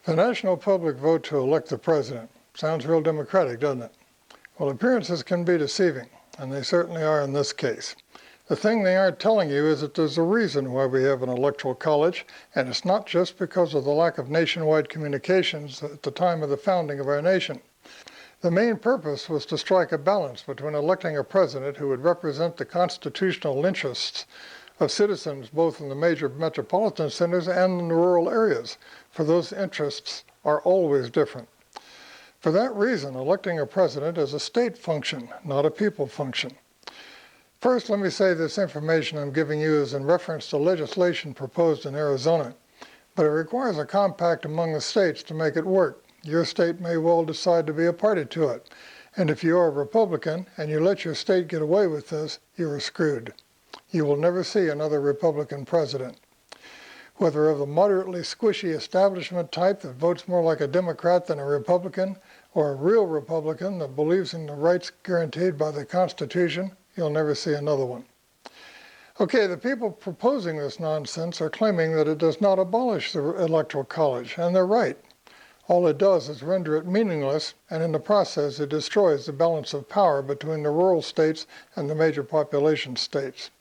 The national public vote to elect the president. Sounds real democratic, doesn't it? Well, appearances can be deceiving, and they certainly are in this case. The thing they aren't telling you is that there's a reason why we have an electoral college, and it's not just because of the lack of nationwide communications at the time of the founding of our nation. The main purpose was to strike a balance between electing a president who would represent the constitutional interests of citizens both in the major metropolitan centers and in the rural areas, for those interests are always different. For that reason, electing a president is a state function, not a people function. First, let me say this information I'm giving you is in reference to legislation proposed in Arizona, but it requires a compact among the states to make it work. Your state may well decide to be a party to it, and if you are a Republican and you let your state get away with this, you are screwed. You will never see another Republican president. Whether of the moderately squishy establishment type that votes more like a Democrat than a Republican, or a real Republican that believes in the rights guaranteed by the Constitution, you'll never see another one. Okay, the people proposing this nonsense are claiming that it does not abolish the Electoral College, and they're right. All it does is render it meaningless, and in the process it destroys the balance of power between the rural states and the major population states.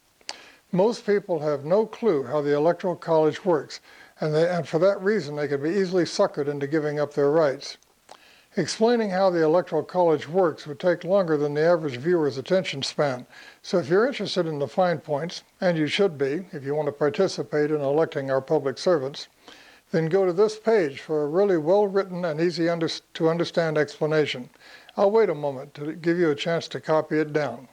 Most people have no clue how the Electoral College works, and for that reason they can be easily suckered into giving up their rights. Explaining how the Electoral College works would take longer than the average viewer's attention span. So if you're interested in the fine points, and you should be if you want to participate in electing our public servants, then go to this page for a really well-written and easy to understand explanation. I'll wait a moment to give you a chance to copy it down.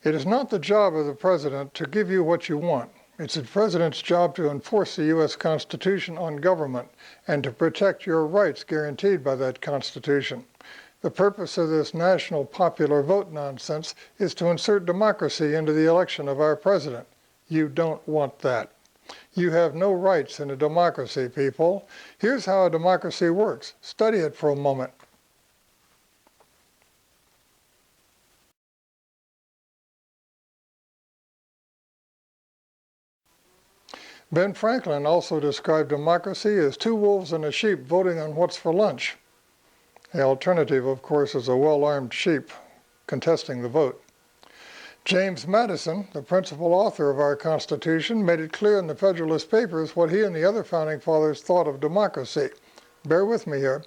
It is not the job of the president to give you what you want. It's the president's job to enforce the U.S. Constitution on government and to protect your rights guaranteed by that Constitution. The purpose of this national popular vote nonsense is to insert democracy into the election of our president. You don't want that. You have no rights in a democracy, people. Here's how a democracy works. Study it for a moment. Ben Franklin also described democracy as two wolves and a sheep voting on what's for lunch. The alternative, of course, is a well-armed sheep contesting the vote. James Madison, the principal author of our Constitution, made it clear in the Federalist Papers what he and the other founding fathers thought of democracy. Bear with me here.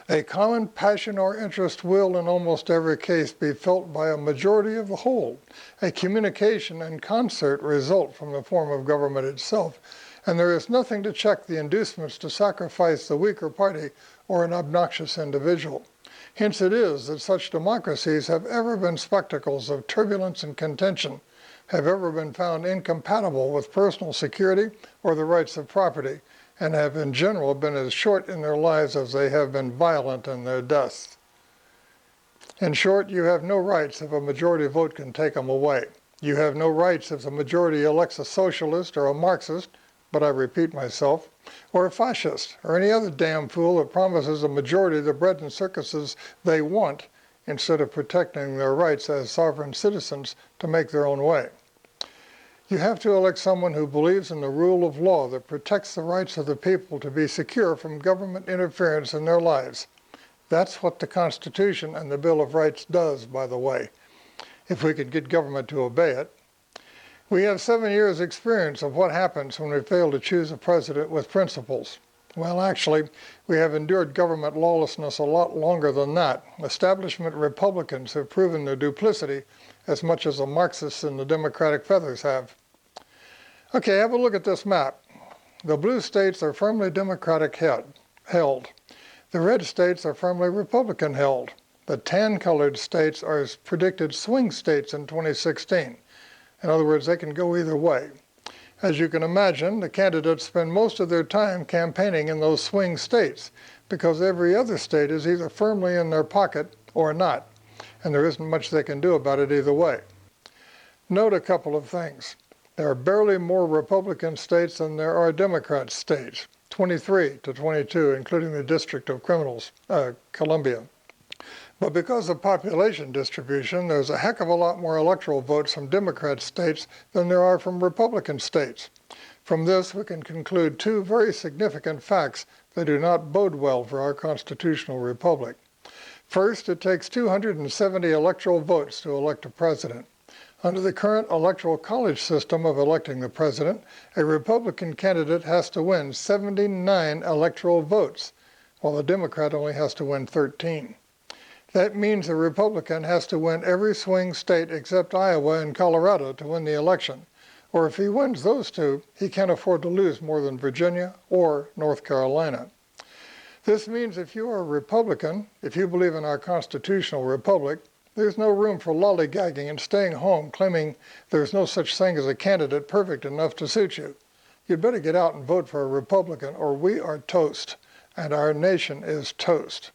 A common passion or interest will in almost every case be felt by a majority of the whole. A communication and concert result from the form of government itself, and there is nothing to check the inducements to sacrifice the weaker party or an obnoxious individual. Hence it is that such democracies have ever been spectacles of turbulence and contention, have ever been found incompatible with personal security or the rights of property, and have in general been as short in their lives as they have been violent in their deaths. In short, you have no rights if a majority vote can take them away. You have no rights if the majority elects a socialist or a Marxist, but I repeat myself, or a fascist, or any other damn fool that promises a majority the bread and circuses they want instead of protecting their rights as sovereign citizens to make their own way. You have to elect someone who believes in the rule of law that protects the rights of the people to be secure from government interference in their lives. That's what the Constitution and the Bill of Rights does, by the way, if we could get government to obey it. We have 7 years' experience of what happens when we fail to choose a president with principles. Well, actually, we have endured government lawlessness a lot longer than that. Establishment Republicans have proven their duplicity as much as the Marxists and the Democratic feathers have. Okay, have a look at this map. The blue states are firmly Democratic held. The red states are firmly Republican held. The tan-colored states are predicted swing states in 2016. In other words, they can go either way. As you can imagine, the candidates spend most of their time campaigning in those swing states because every other state is either firmly in their pocket or not, and there isn't much they can do about it either way. Note a couple of things. There are barely more Republican states than there are Democrat states, 23 to 22, including the District of Columbia. But because of population distribution, there's a heck of a lot more electoral votes from Democrat states than there are from Republican states. From this, we can conclude two very significant facts that do not bode well for our constitutional republic. First, it takes 270 electoral votes to elect a president. Under the current electoral college system of electing the president, a Republican candidate has to win 79 electoral votes, while the Democrat only has to win 13. That means a Republican has to win every swing state except Iowa and Colorado to win the election. Or if he wins those two, he can't afford to lose more than Virginia or North Carolina. This means if you are a Republican, if you believe in our constitutional republic, there's no room for lollygagging and staying home claiming there's no such thing as a candidate perfect enough to suit you. You'd better get out and vote for a Republican or we are toast, and our nation is toast.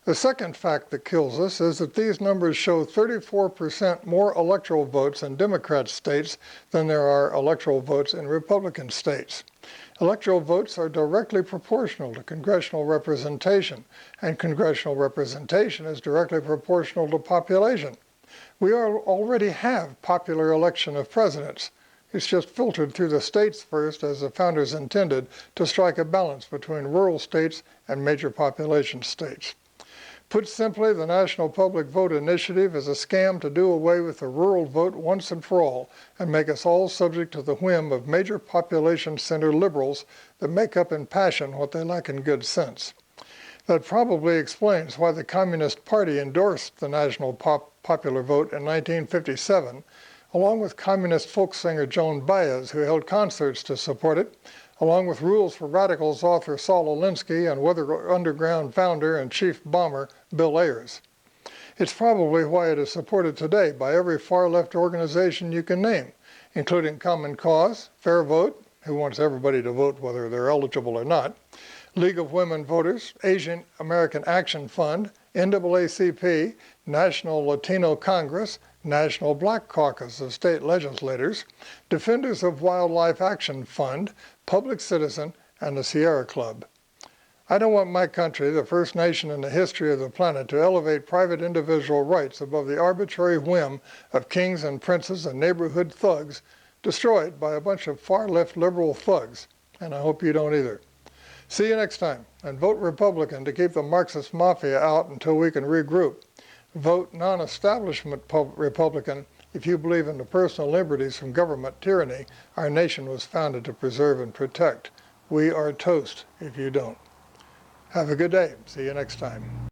The second fact that kills us is that these numbers show 34% more electoral votes in Democrat states than there are electoral votes in Republican states. Electoral votes are directly proportional to congressional representation, and congressional representation is directly proportional to population. We already have popular election of presidents. It's just filtered through the states first, as the founders intended, to strike a balance between rural states and major population states. Put simply, the National Public Vote Initiative is a scam to do away with the rural vote once and for all and make us all subject to the whim of major population center liberals that make up in passion what they lack in good sense. That probably explains why the Communist Party endorsed the National Popular Vote in 1957, along with communist folk singer Joan Baez, who held concerts to support it, along with Rules for Radicals author Saul Alinsky and Weather Underground founder and chief bomber Bill Ayers. It's probably why it is supported today by every far-left organization you can name, including Common Cause, Fair Vote, who wants everybody to vote whether they're eligible or not, League of Women Voters, Asian American Action Fund, NAACP, National Latino Congress, National Black Caucus of State Legislators, Defenders of Wildlife Action Fund, Public Citizen, and the Sierra Club. I don't want my country, the first nation in the history of the planet, to elevate private individual rights above the arbitrary whim of kings and princes and neighborhood thugs destroyed by a bunch of far-left liberal thugs, and I hope you don't either. See you next time, and vote Republican to keep the Marxist mafia out until we can regroup. Vote non-establishment Republican if you believe in the personal liberties from government tyranny our nation was founded to preserve and protect. We are toast if you don't. Have a good day. See you next time.